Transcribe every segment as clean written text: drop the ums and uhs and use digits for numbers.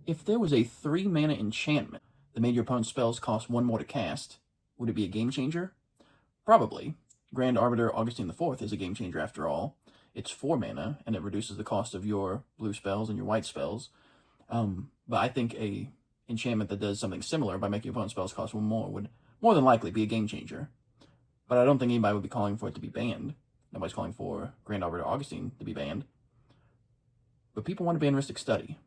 If there was a 3-mana enchantment that made your opponent's spells cost 1 more to cast, would it be a game changer? Probably. Grand Arbiter Augustine IV is a game changer after all. It's 4 mana, and it reduces the cost of your blue spells and your white spells. But I think a enchantment that does something similar by making your opponent's spells cost 1 more would more than likely be a game changer. But I don't think anybody would be calling for it to be banned. Nobody's calling for Grand Arbiter Augustine to be banned. But people want to ban Rhystic Study.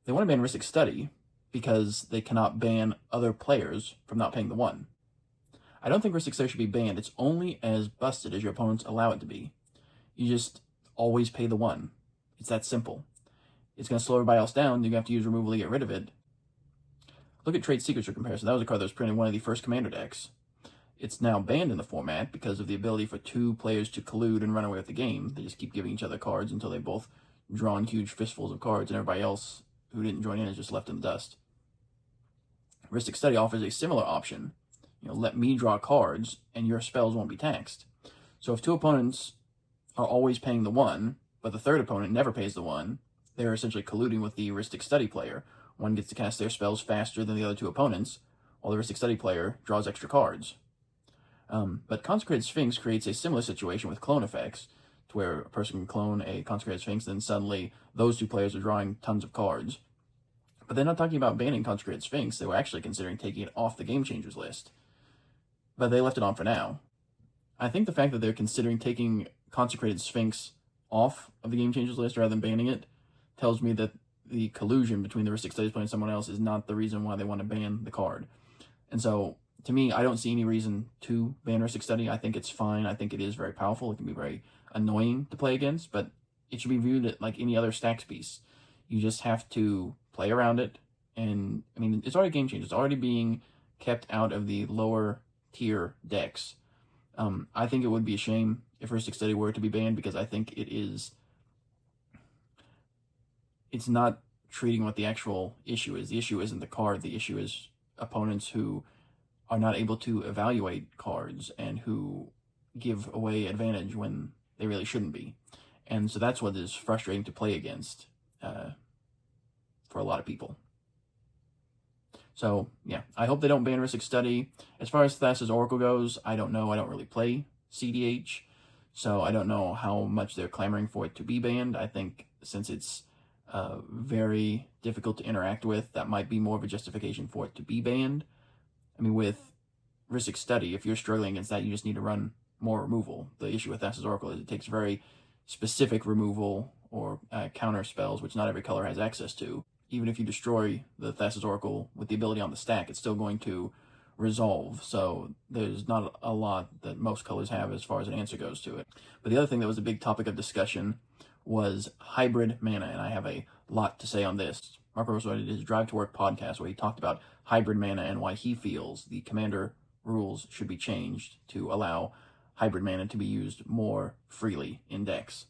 They want to ban Rhystic Study because they cannot ban other players from not paying the 1. I don't think Rhystic Study should be banned. It's only as busted as your opponents allow it to be. You just always pay the 1. It's that simple. It's going to slow everybody else down. You're going to have to use removal to get rid of it. Look at Trade Secrets for comparison. That was a card that was printed in one of the first Commander decks. It's now banned in the format because of the ability for 2 players to collude and run away with the game. They just keep giving each other cards until they both drawn huge fistfuls of cards, and everybody else who didn't join in is just left in the dust. Rhystic Study offers a similar option. Let me draw cards, and your spells won't be taxed. So if 2 opponents are always paying the 1, but the 3rd opponent never pays the 1, they're essentially colluding with the Rhystic Study player. One gets to cast their spells faster than the other 2 opponents, while the Rhystic Study player draws extra cards. But Consecrated Sphinx creates a similar situation with clone effects, to where a person can clone a Consecrated Sphinx, and then suddenly those 2 players are drawing tons of cards. But they're not talking about banning Consecrated Sphinx. They were actually considering taking it off the Game Changers list. But they left it on for now. I think the fact that they're considering taking Consecrated Sphinx off of the Game Changers list rather than banning it tells me that the collusion between the Rhystic Study player and someone else is not the reason why they want to ban the card. And so, to me, I don't see any reason to ban Rhystic Study. I think it's fine. I think it is very powerful. It can be very annoying to play against, but it should be viewed like any other stacks piece. You just have to play around it, and, it's already a game changer. It's already being kept out of the lower tier decks. I think it would be a shame if Rhystic Study were to be banned, because I think it's not treating what the actual issue is. The issue isn't the card. The issue is opponents who are not able to evaluate cards and who give away advantage when they really shouldn't be. And so that's what is frustrating to play against for a lot of people. So, yeah, I hope they don't ban Rhystic Study. As far as Thassa's Oracle goes, I don't know. I don't really play CDH, so I don't know how much they're clamoring for it to be banned. I think since it's very difficult to interact with, that might be more of a justification for it to be banned. With Rhystic Study, if you're struggling against that, you just need to run more removal. The issue with Thassa's Oracle is it takes very specific removal or counter spells, which not every color has access to. Even if you destroy the Thassa's Oracle with the ability on the stack, it's still going to resolve. So there's not a lot that most colors have as far as an answer goes to it. But the other thing that was a big topic of discussion was hybrid mana, and I have a lot to say on this. Mark Rosewater did his Drive to Work podcast where he talked about hybrid mana and why he feels the Commander rules should be changed to allow hybrid mana to be used more freely in decks.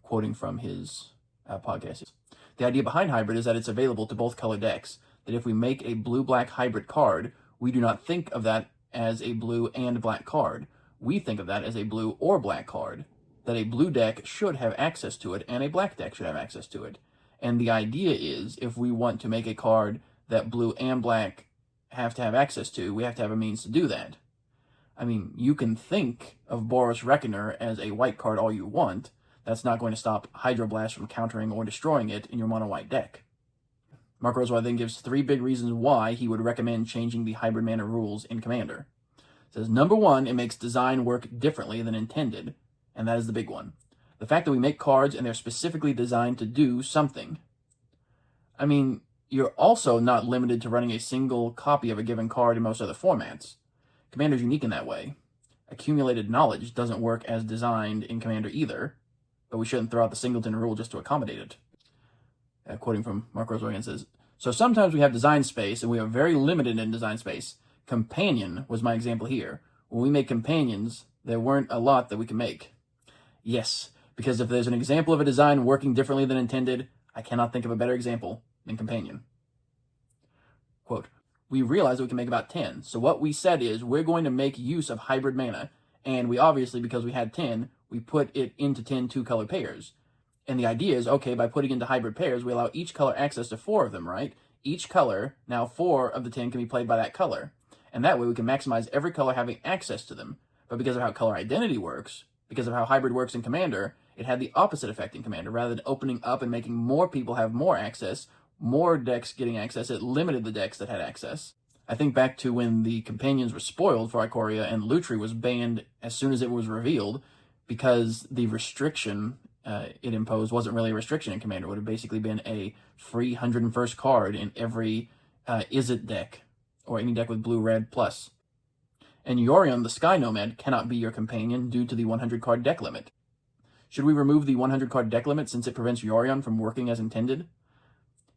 Quoting from his podcast. The idea behind hybrid is that it's available to both color decks, that if we make a blue-black hybrid card, we do not think of that as a blue and black card. We think of that as a blue or black card, that a blue deck should have access to it and a black deck should have access to it. And the idea is, if we want to make a card that blue and black have to have access to, we have to have a means to do that. You can think of Boros Reckoner as a white card all you want. That's not going to stop Hydroblast from countering or destroying it in your mono-white deck. Mark Rosewater then gives 3 big reasons why he would recommend changing the hybrid mana rules in Commander. It says, number 1, it makes design work differently than intended, and that is the big one. The fact that we make cards and they're specifically designed to do something. You're also not limited to running a single copy of a given card in most other formats. Commander's unique in that way. Accumulated knowledge doesn't work as designed in Commander either, but we shouldn't throw out the singleton rule just to accommodate it. Quoting from Mark Rosewater says, so sometimes we have design space, and we are very limited in design space. Companion was my example here. When we make companions, there weren't a lot that we can make. Yes, because if there's an example of a design working differently than intended, I cannot think of a better example than Companion. Quote, we realize that we can make about 10, so what we said is we're going to make use of hybrid mana, and we obviously, because we had 10, we put it into 10 two-color pairs. And the idea is, okay, by putting into hybrid pairs, we allow each color access to 4 of them, right? Each color, now 4 of the 10 can be played by that color. And that way we can maximize every color having access to them. But because of how color identity works, because of how hybrid works in Commander, it had the opposite effect in Commander. Rather than opening up and making more people have more access, more decks getting access, it limited the decks that had access. I think back to when the companions were spoiled for Ikoria and Lutri was banned as soon as it was revealed, because the restriction it imposed wasn't really a restriction in Commander. It would have basically been a free 101st card in every Izzet deck, or any deck with blue-red plus. And Yorion, the Sky Nomad, cannot be your companion due to the 100 card deck limit. Should we remove the 100 card deck limit since it prevents Yorion from working as intended?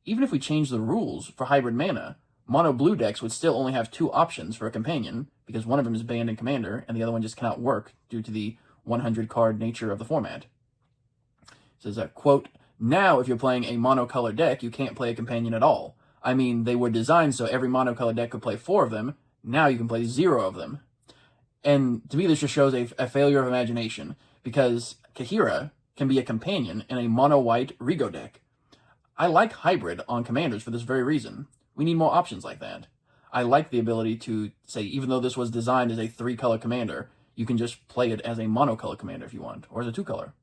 Even if we change the rules for hybrid mana, mono blue decks would still only have 2 options for a companion, because one of them is banned in Commander, and the other one just cannot work due to the 100 card nature of the format. It says, quote, now if you're playing a monocolor deck, you can't play a companion at all. I mean, they were designed so every monocolor deck could play 4 of them. Now you can play 0 of them. And to me, this just shows a failure of imagination, because Kaheera can be a companion in a mono-white Rigo deck. I like hybrid on Commanders for this very reason. We need more options like that. I like the ability to say, even though this was designed as a 3-color commander, you can just play it as a monocolor commander if you want, or as a 2-color.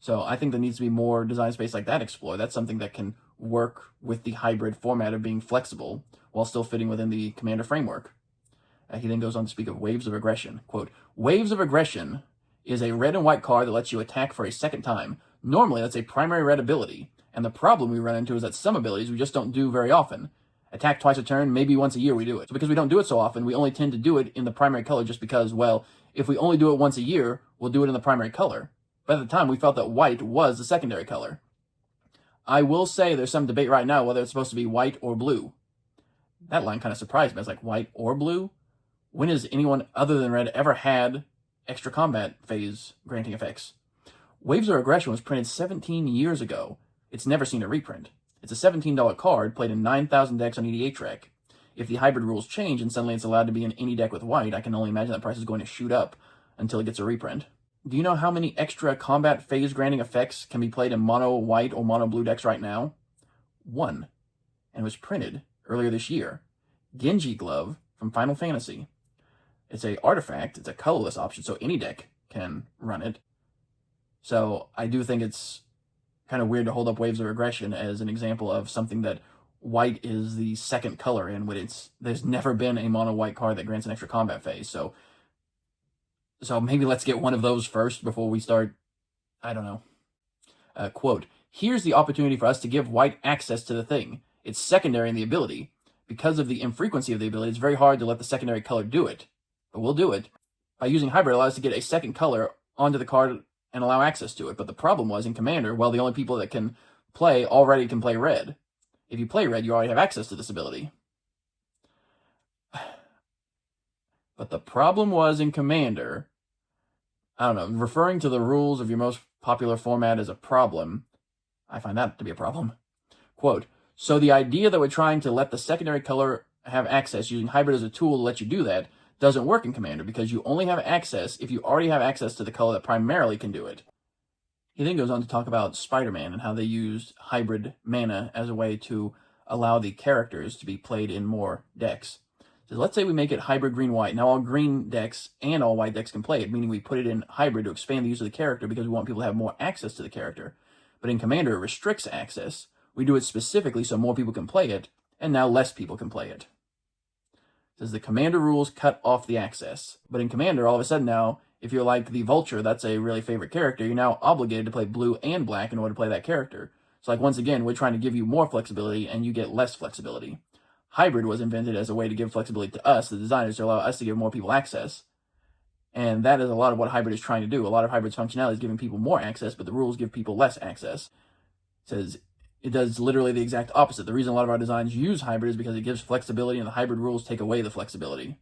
So I think there needs to be more design space like that explored. That's something that can work with the hybrid format of being flexible while still fitting within the Commander framework. He then goes on to speak of Waves of Aggression. Quote, Waves of Aggression is a red and white card that lets you attack for a second time. Normally, that's a primary red ability, and the problem we run into is that some abilities we just don't do very often. Attack twice a turn, maybe once a year we do it. So because we don't do it so often, we only tend to do it in the primary color just because, well, if we only do it once a year, we'll do it in the primary color. But at the time, we felt that white was the secondary color. I will say there's some debate right now whether it's supposed to be white or blue. That line kind of surprised me. I was like, white or blue? When has anyone other than red ever had extra combat phase granting effects? Waves of Aggression was printed 17 years ago. It's never seen a reprint. It's a $17 card played in 9,000 decks on EDH Rec. If the hybrid rules change and suddenly it's allowed to be in any deck with white, I can only imagine that price is going to shoot up until it gets a reprint. Do you know how many extra combat phase granting effects can be played in mono white or mono blue decks right now? 1. And it was printed earlier this year. Genji Glove from Final Fantasy. It's a artifact, it's a colorless option, so any deck can run it. So I do think it's kind of weird to hold up Waves of Aggression as an example of something that white is the second color in, when there's never been a mono white card that grants an extra combat phase. So maybe let's get one of those first before we start, I don't know. Quote, here's the opportunity for us to give white access to the thing. It's secondary in the ability. Because of the infrequency of the ability, it's very hard to let the secondary color do it. But we'll do it. By using hybrid, it allows us to get a second color onto the card and allow access to it. But the problem was in Commander, well, the only people that can play already can play red. If you play red, you already have access to this ability. But the problem was in Commander, I don't know, referring to the rules of your most popular format as a problem, I find that to be a problem. Quote, so the idea that we're trying to let the secondary color have access using hybrid as a tool to let you do that doesn't work in Commander, because you only have access if you already have access to the color that primarily can do it. He then goes on to talk about Spider-Man and how they used hybrid mana as a way to allow the characters to be played in more decks. So let's say we make it hybrid green-white. Now all green decks and all white decks can play it, meaning we put it in hybrid to expand the use of the character because we want people to have more access to the character. But in Commander, it restricts access. We do it specifically so more people can play it, and now less people can play it. It says the Commander rules cut off the access. But in Commander, all of a sudden now, if you're like the Vulture, that's a really favorite character, you're now obligated to play blue and black in order to play that character. So like once again, we're trying to give you more flexibility and you get less flexibility. Hybrid was invented as a way to give flexibility to us, the designers, to allow us to give more people access. And that is a lot of what hybrid is trying to do. A lot of hybrid's functionality is giving people more access, but the rules give people less access. It says it does literally the exact opposite. The reason a lot of our designs use hybrid is because it gives flexibility, and the hybrid rules take away the flexibility.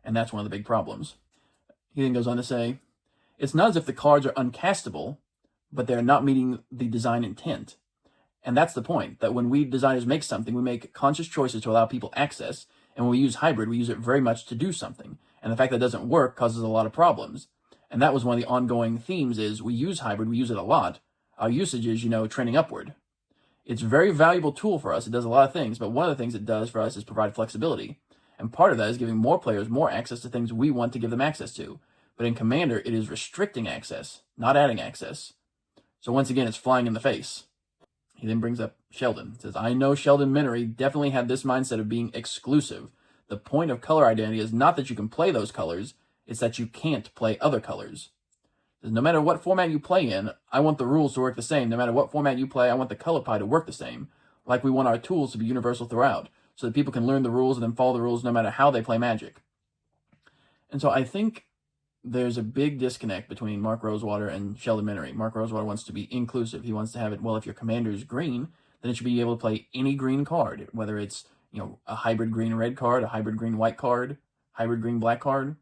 And that's one of the big problems. He then goes on to say, it's not as if the cards are uncastable, but they're not meeting the design intent. And that's the point, that when we designers make something, we make conscious choices to allow people access, and when we use hybrid, we use it very much to do something. And the fact that it doesn't work causes a lot of problems. And that was one of the ongoing themes is we use hybrid, we use it a lot, our usage is, trending upward. It's a very valuable tool for us. It does a lot of things, but one of the things it does for us is provide flexibility. And part of that is giving more players more access to things we want to give them access to. But in Commander, it is restricting access, not adding access. So once again, it's flying in the face. He then brings up Sheldon. He says, I know Sheldon Minery definitely had this mindset of being exclusive. The point of color identity is not that you can play those colors, it's that you can't play other colors. No matter what format you play in, I want the rules to work the same. No matter what format you play, I want the color pie to work the same. Like we want our tools to be universal throughout, so that people can learn the rules and then follow the rules no matter how they play Magic. And so I think there's a big disconnect between Mark Rosewater and Sheldon Minery. Mark Rosewater wants to be inclusive. He wants to have it, well, if your commander is green, then it should be able to play any green card, whether it's, a hybrid green-red card, a hybrid green-white card, hybrid green-black card.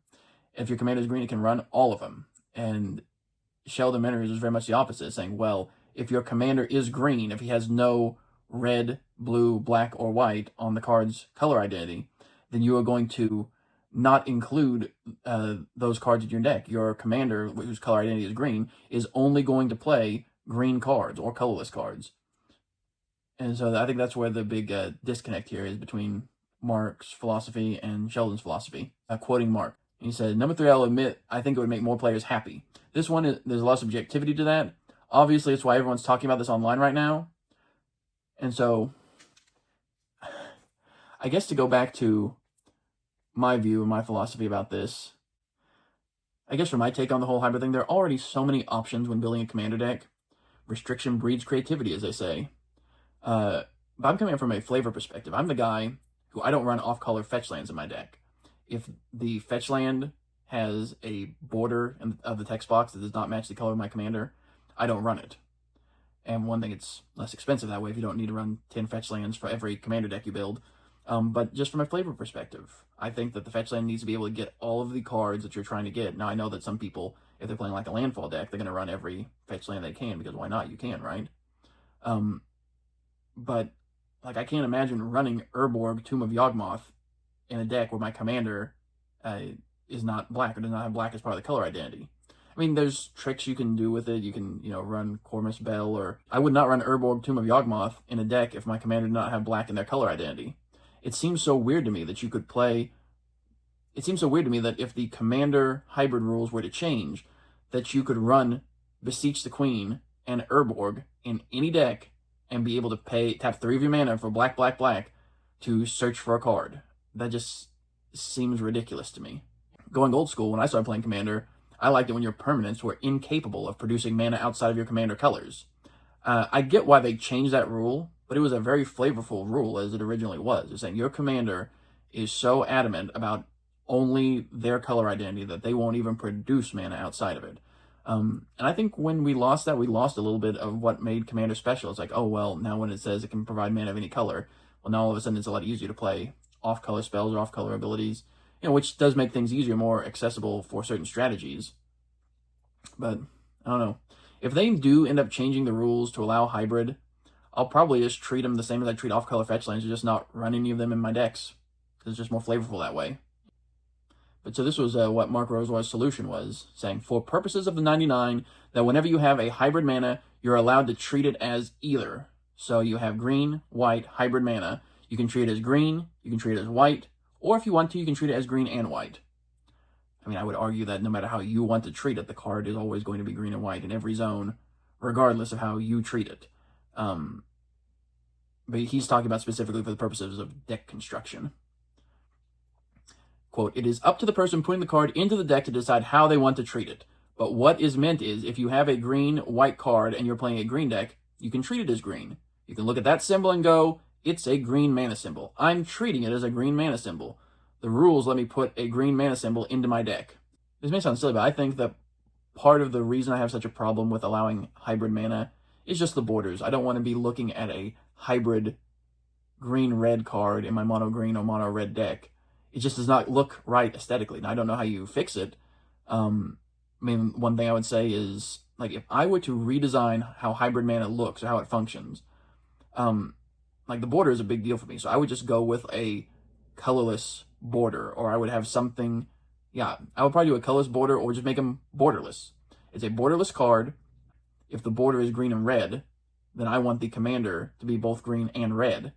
If your commander is green, it can run all of them. And Sheldon Minery is very much the opposite, saying, well, if your commander is green, if he has no red, blue, black, or white on the card's color identity, then you are going to not include those cards in your deck. Your commander, whose color identity is green, is only going to play green cards or colorless cards. And so I think that's where the big disconnect here is between Mark's philosophy and Sheldon's philosophy. Quoting Mark, he said, number 3, I'll admit, I think it would make more players happy. This one, there's a lot of subjectivity to that. Obviously, it's why everyone's talking about this online right now. And so, I guess to go back to my view and my philosophy about this, I guess for my take on the whole hybrid thing, there are already so many options when building a commander deck. Restriction breeds creativity, as they say. But I'm coming from a flavor perspective. I'm the guy who I don't run off-color fetch lands in my deck. If the fetch land has a border of the text box that does not match the color of my commander, I don't run it. And one thing, it's less expensive that way if you don't need to run 10 fetch lands for every commander deck you build. But just from a flavor perspective, I think that the fetch land needs to be able to get all of the cards that you're trying to get. Now, I know that some people, if they're playing like a landfall deck, they're going to run every fetch land they can, because why not? You can, right? But like, I can't imagine running Urborg, Tomb of Yawgmoth in a deck where my commander is not black or does not have black as part of the color identity. I mean, there's tricks you can do with it. You can, run Cormus Bell, or I would not run Urborg, Tomb of Yawgmoth in a deck if my commander did not have black in their color identity. It seems so weird to me that you could play. It seems so weird to me that if the commander hybrid rules were to change, that you could run Beseech the Queen and Urborg in any deck and be able to tap 3 of your mana for black, black, black to search for a card. That just seems ridiculous to me. Going old school, when I started playing Commander, I liked it when your permanents were incapable of producing mana outside of your commander colors. I get why they changed that rule, but it was a very flavorful rule as it originally was. It's saying your commander is so adamant about only their color identity that they won't even produce mana outside of it. And I think when we lost that, we lost a little bit of what made Commander special. It's like, oh, well, now when it says it can provide mana of any color, well, now all of a sudden it's a lot easier to play off-color spells or off-color abilities, which does make things easier, more accessible for certain strategies. But, I don't know. If they do end up changing the rules to allow hybrid, I'll probably just treat them the same as I treat off-color fetch lands, and just not run any of them in my decks, because it's just more flavorful that way. But so this was what Mark Rosewater's solution was, saying, for purposes of the 99, that whenever you have a hybrid mana, you're allowed to treat it as either. So you have green, white, hybrid mana. You can treat it as green, you can treat it as white, or if you want to, you can treat it as green and white. I mean, I would argue that no matter how you want to treat it, the card is always going to be green and white in every zone, regardless of how you treat it. But he's talking about specifically for the purposes of deck construction. Quote, it is up to the person putting the card into the deck to decide how they want to treat it. But what is meant is, if you have a green-white card and you're playing a green deck, you can treat it as green. You can look at that symbol and go, it's a green mana symbol. I'm treating it as a green mana symbol. The rules let me put a green mana symbol into my deck. This may sound silly, but I think that part of the reason I have such a problem with allowing hybrid mana is just the borders. I don't want to be looking at a hybrid green-red card in my mono-green or mono-red deck. It just does not look right aesthetically. Now, I don't know how you fix it. I mean, one thing I would say is, like, if I were to redesign how hybrid mana looks or how it functions, like, the border is a big deal for me. So I would just go with a colorless border, or I would have something, I would probably do a colorless border or just make them borderless. It's a borderless card. if the border is green and red, then I want the commander to be both green and red.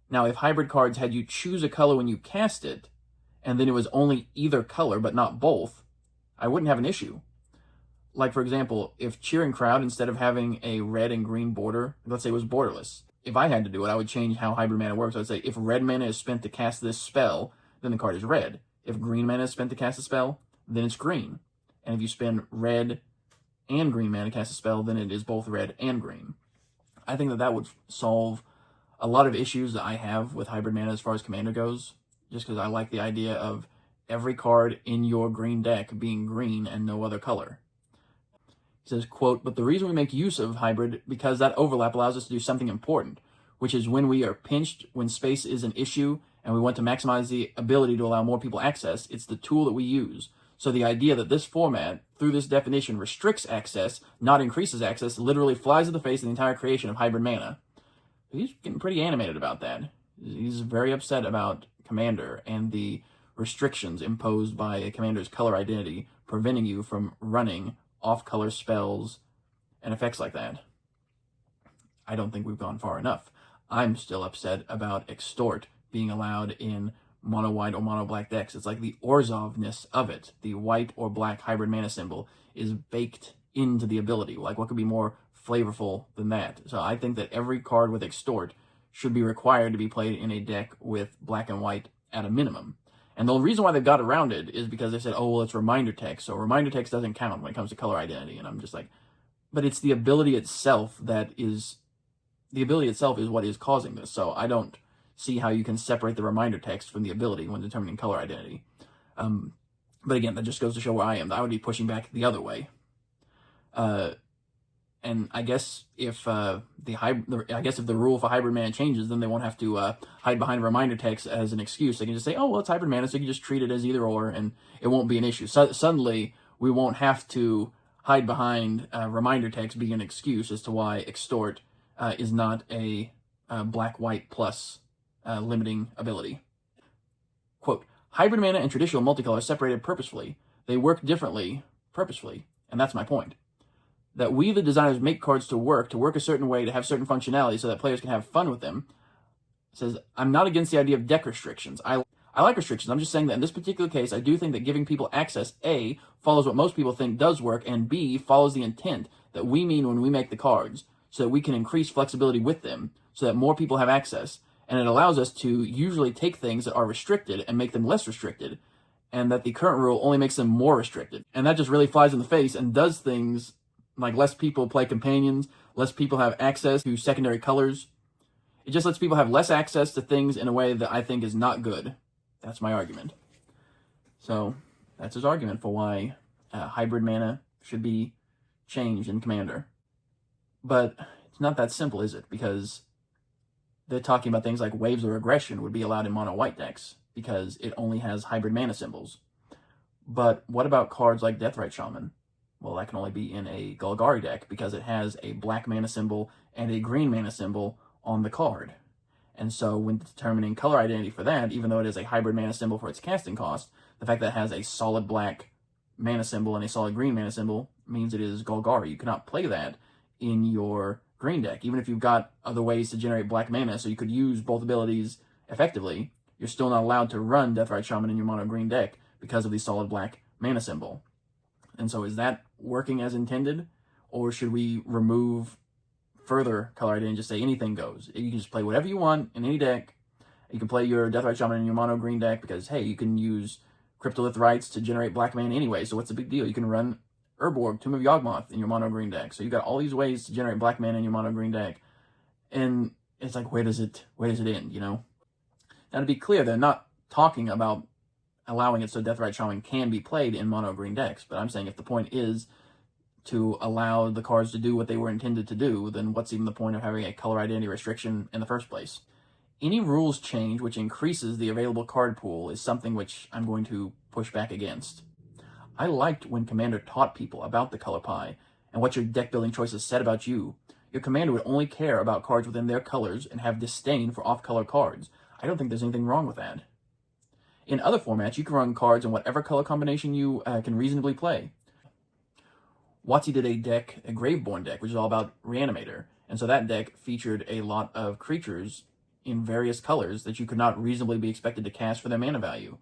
Now, if hybrid cards had you choose a color when you cast it, and then it was only either color but not both, I wouldn't have an issue. Like, for example, if Cheering Crowd, instead of having a red and green border, let's say it was borderless, if I had to do it, I would change how hybrid mana works. I'd say if red mana is spent to cast this spell, then the card is red. If green mana is spent to cast a spell, then it's green. And if you spend red and green mana to cast a spell, then it is both red and green. I think that that would solve a lot of issues that I have with hybrid mana as far as commander goes, just because I like the idea of every card in your green deck being green and no other color. He says, quote, "But the reason we make use of hybrid, because that overlap allows us to do something important, which is when we are pinched, when space is an issue, and we want to maximize the ability to allow more people access, it's the tool that we use. So the idea that this format, through this definition, restricts access, not increases access, literally flies in the face of the entire creation of hybrid mana." He's getting pretty animated about that. He's very upset about Commander and the restrictions imposed by a commander's color identity, preventing you from running off-color spells and effects like that. I don't think we've gone far enough. I'm still upset about Extort being allowed in mono-white or mono-black decks. It's like the Orzhov-ness of it. The white or black hybrid mana symbol is baked into the ability. Like, what could be more flavorful than that? So I think that every card with Extort should be required to be played in a deck with black and white at a minimum. And the reason why they've got around it is because they said, oh, well, it's reminder text, so reminder text doesn't count when it comes to color identity. And I'm just like, but it's the ability itself that is, the ability itself is what is causing this. So I don't see how you can separate the reminder text from the ability when determining color identity. But again, that just goes to show where I am. I would be pushing back the other way. And I guess if if the rule for hybrid mana changes, then they won't have to hide behind reminder text as an excuse. They can just say, oh, well, it's hybrid mana, so you can just treat it as either or, and it won't be an issue. So suddenly, we won't have to hide behind reminder text being an excuse as to why Extort is not a black-white plus limiting ability. Quote, "Hybrid mana and traditional multicolor are separated purposefully. They work differently purposefully, and that's my point. That we, the designers, make cards to work a certain way, to have certain functionality so that players can have fun with them." It says, "I'm not against the idea of deck restrictions. I like restrictions. I'm just saying that in this particular case, I do think that giving people access, A, follows what most people think does work, and B, follows the intent that we mean when we make the cards, so that we can increase flexibility with them, so that more people have access. And it allows us to usually take things that are restricted and make them less restricted, and that the current rule only makes them more restricted. And that just really flies in the face and does things like less people play companions, less people have access to secondary colors. It just lets people have less access to things in a way that I think is not good." That's my argument. So that's his argument for why hybrid mana should be changed in Commander. But it's not that simple, is it? Because they're talking about things like Waves of Aggression would be allowed in mono-white decks because it only has hybrid mana symbols. But what about cards like Deathrite Shaman? Well, that can only be in a Golgari deck because it has a black mana symbol and a green mana symbol on the card. And so when determining color identity for that, even though it is a hybrid mana symbol for its casting cost, the fact that it has a solid black mana symbol and a solid green mana symbol means it is Golgari. You cannot play that in your green deck. Even if you've got other ways to generate black mana, so you could use both abilities effectively, you're still not allowed to run Deathrite Shaman in your mono green deck because of the solid black mana symbol. And so is that working as intended? Or should we remove further color identity and just say anything goes? You can just play whatever you want in any deck. You can play your Deathrite Shaman in your mono green deck because, hey, you can use Cryptolith Rites to generate black mana anyway, so what's the big deal? You can run Urborg, Tomb of Yawgmoth in your mono green deck. So you've got all these ways to generate black mana in your mono green deck. And it's like, where does it end, you know? Now, to be clear, they're not talking about allowing it so Deathrite Shaman can be played in mono green decks, but I'm saying if the point is to allow the cards to do what they were intended to do, then what's even the point of having a color identity restriction in the first place? Any rules change which increases the available card pool is something which I'm going to push back against. I liked when Commander taught people about the color pie and what your deck building choices said about you. Your commander would only care about cards within their colors and have disdain for off-color cards. I don't think there's anything wrong with that. In other formats, you can run cards in whatever color combination you can reasonably play. WotC did a deck, a Graveborn deck, which is all about Reanimator. And so that deck featured a lot of creatures in various colors that you could not reasonably be expected to cast for their mana value.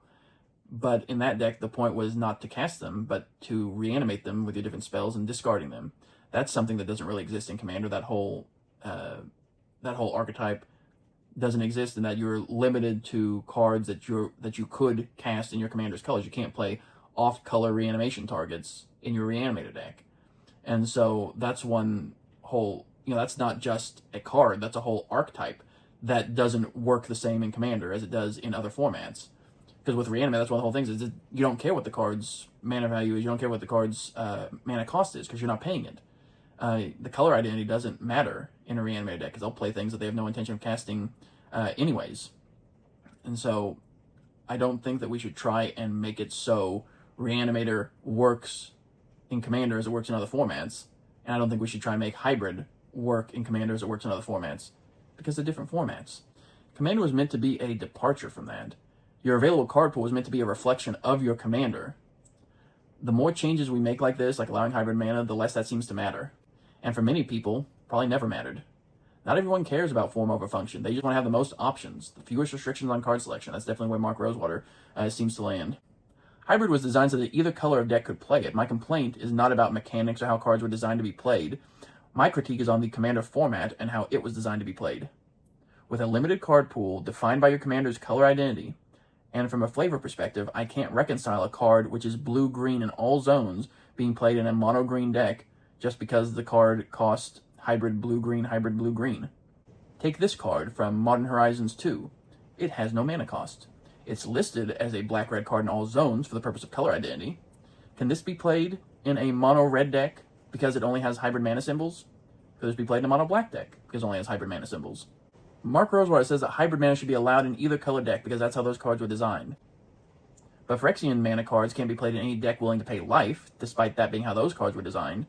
But in that deck, the point was not to cast them, but to reanimate them with your different spells and discarding them. That's something that doesn't really exist in Commander. That whole archetype doesn't exist, in that you're limited to cards that you could cast in your Commander's colors. You can't play off-color reanimation targets in your Reanimator deck. And so that's one whole, that's not just a card, that's a whole archetype that doesn't work the same in Commander as it does in other formats. Because with Reanimate, that's one of the whole things, is that you don't care what the card's mana value is, you don't care what the card's mana cost is, because you're not paying it. The color identity doesn't matter in a Reanimator deck, because they'll play things that they have no intention of casting anyways. And so I don't think that we should try and make it so Reanimator works in Commander as it works in other formats, and I don't think we should try and make Hybrid work in Commander as it works in other formats, because they're different formats. Commander was meant to be a departure from that. Your available card pool was meant to be a reflection of your Commander. The more changes we make like this, like allowing hybrid mana, the less that seems to matter. And for many people, probably never mattered. Not everyone cares about form over function. They just want to have the most options, the fewest restrictions on card selection. That's definitely where Mark Rosewater seems to land. Hybrid was designed so that either color of deck could play it. My complaint is not about mechanics or how cards were designed to be played. My critique is on the Commander format and how it was designed to be played. With a limited card pool defined by your Commander's color identity, and from a flavor perspective, I can't reconcile a card which is blue-green in all zones being played in a mono-green deck just because the card cost hybrid blue-green. Take this card from Modern Horizons 2. It has no mana cost. It's listed as a black-red card in all zones for the purpose of color identity. Can this be played in a mono-red deck because it only has hybrid mana symbols? Could this be played in a mono-black deck because it only has hybrid mana symbols? Mark Rosewater says that hybrid mana should be allowed in either color deck because that's how those cards were designed. But Phyrexian mana cards can't be played in any deck willing to pay life, despite that being how those cards were designed.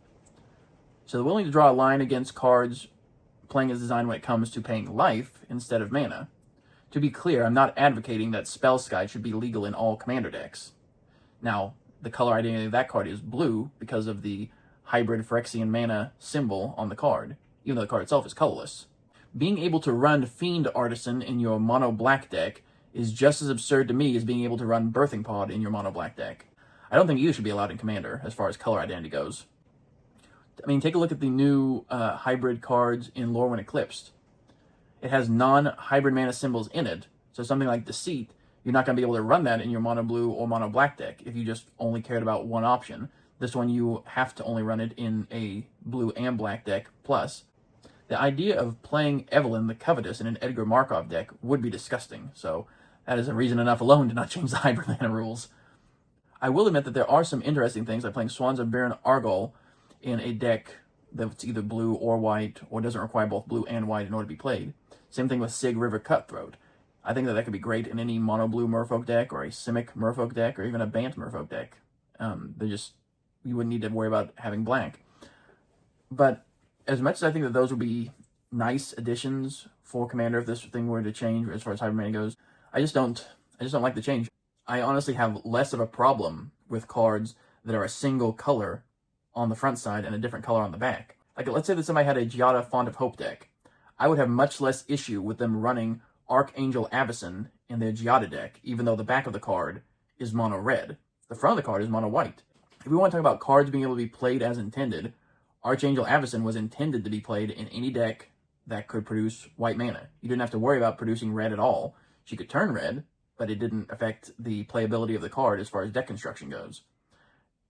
So they're willing to draw a line against cards playing as designed when it comes to paying life instead of mana. To be clear, I'm not advocating that Spellskite should be legal in all Commander decks. Now, the color identity of that card is blue because of the hybrid Phyrexian mana symbol on the card, even though the card itself is colorless. Being able to run Fiend Artisan in your mono-black deck is just as absurd to me as being able to run Birthing Pod in your mono-black deck. I don't think either should be allowed in Commander as far as color identity goes. I mean, take a look at the new hybrid cards in Lorwyn Eclipsed. It has non-hybrid mana symbols in it, so something like Deceit, you're not going to be able to run that in your mono-blue or mono-black deck if you just only cared about one option. This one, you have to only run it in a blue and black deck plus. The idea of playing Evelyn the Covetous in an Edgar Markov deck would be disgusting, so that is a reason enough alone to not change the hybrid mana rules. I will admit that there are some interesting things, like playing Swans of Baron Argol in a deck that's either blue or white, or doesn't require both blue and white in order to be played. Same thing with Sig River Cutthroat. I think that could be great in any mono-blue Merfolk deck, or a Simic Merfolk deck, or even a Bant Merfolk deck. You wouldn't need to worry about having blank. But as much as I think that those would be nice additions for Commander if this thing were to change as far as hybrid mana goes, I just don't like the change. I honestly have less of a problem with cards that are a single color on the front side and a different color on the back. Like, let's say that somebody had a Giada Font of Hope deck. I would have much less issue with them running Archangel Avacyn in their Giada deck, even though the back of the card is mono red. The front of the card is mono white. If we want to talk about cards being able to be played as intended, Archangel Avacyn was intended to be played in any deck that could produce white mana. You didn't have to worry about producing red at all. She could turn red, but it didn't affect the playability of the card as far as deck construction goes.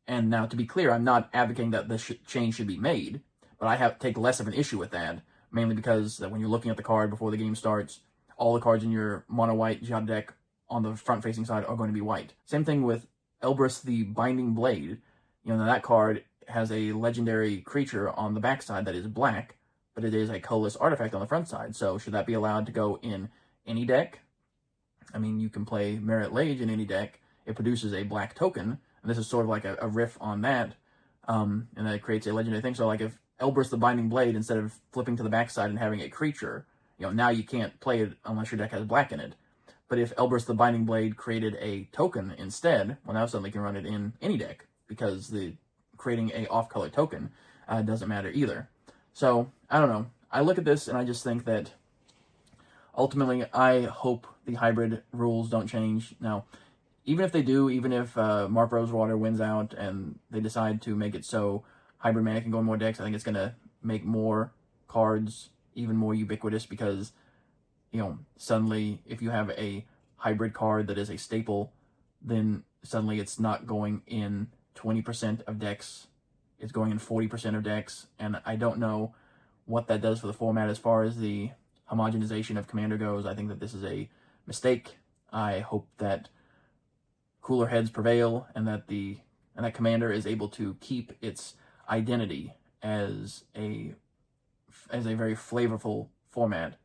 And now, to be clear, I'm not advocating that this change should be made, but I take less of an issue with that, mainly because that when you're looking at the card before the game starts, all the cards in your mono-white Giada deck on the front-facing side are going to be white. Same thing with Elbrus the Binding Blade. Now that card has a legendary creature on the backside that is black, but it is a colorless artifact on the front side. So should that be allowed to go in any deck? I mean, you can play Merit Lage in any deck. It produces a black token, and this is sort of like a riff on that, and then it creates a legendary thing. So like if Elbrus the Binding Blade, instead of flipping to the backside and having a creature, now you can't play it unless your deck has black in it. But if Elbrus the Binding Blade created a token instead, well, now suddenly you can run it in any deck, because the creating a off-color token doesn't matter either. So, I don't know. I look at this and I just think that ultimately I hope the hybrid rules don't change. Now, even if they do, even if Mark Rosewater wins out and they decide to make it so hybrid mana can go in more decks, I think it's going to make more cards even more ubiquitous because, suddenly if you have a hybrid card that is a staple, then suddenly it's not going in 20% of decks, it's going in 40% of decks, and I don't know what that does for the format as far as the homogenization of Commander goes. I think that this is a mistake. I hope that cooler heads prevail and that Commander is able to keep its identity as a very flavorful format.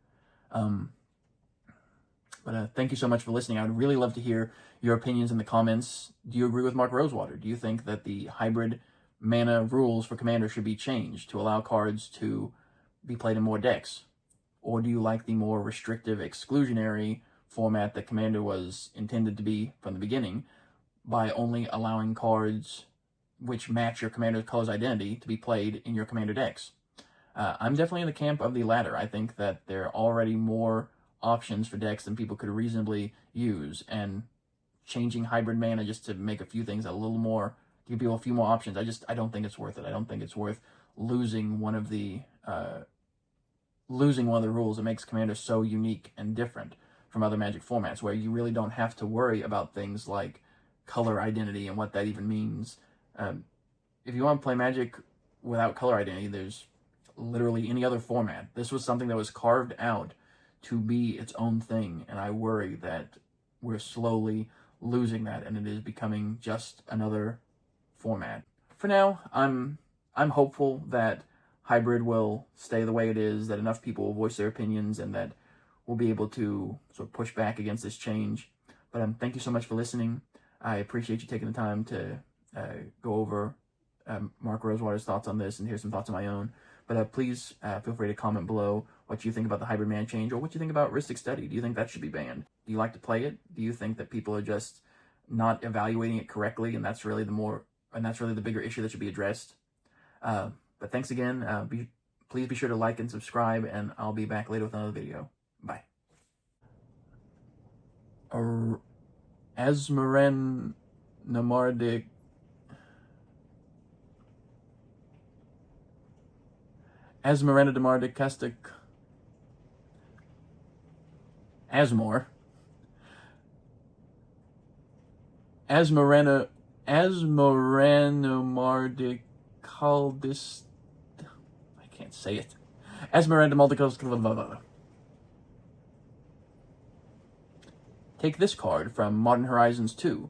But thank you so much for listening. I'd really love to hear your opinions in the comments. Do you agree with Mark Rosewater? Do you think that the hybrid mana rules for Commander should be changed to allow cards to be played in more decks? Or do you like the more restrictive, exclusionary format that Commander was intended to be from the beginning, by only allowing cards which match your Commander's color's identity to be played in your Commander decks? I'm definitely in the camp of the latter. I think that there are already more options for decks than people could reasonably use, and changing hybrid mana just to make a few things a little more, to give people a few more options, I don't think it's worth it. I don't think it's worth losing one of the rules that makes Commander so unique and different from other Magic formats, where you really don't have to worry about things like color identity and what that even means. If you want to play Magic without color identity, there's literally any other format. This was something that was carved out to be its own thing, and I worry that we're slowly losing that, and it is becoming just another format. For now, I'm hopeful that hybrid will stay the way it is, that enough people will voice their opinions, and that we'll be able to sort of push back against this change. But thank you so much for listening. I appreciate you taking the time to go over Mark Rosewater's thoughts on this and hear some thoughts of my own. But please feel free to comment below what you think about the hybrid mana change, or what you think about Rhystic Study. Do you think that should be banned? Do you like to play it? Do you think that people are just not evaluating it correctly, and that's really the bigger issue that should be addressed? But thanks again. Please be sure to like and subscribe, and I'll be back later with another video. Bye. Azmoran Namardic. Azmarena Demardic Castic. Asmore. Asmoranomardicaldis. I can't say it. Asmoranomardicaldis. Take this card from Modern Horizons 2.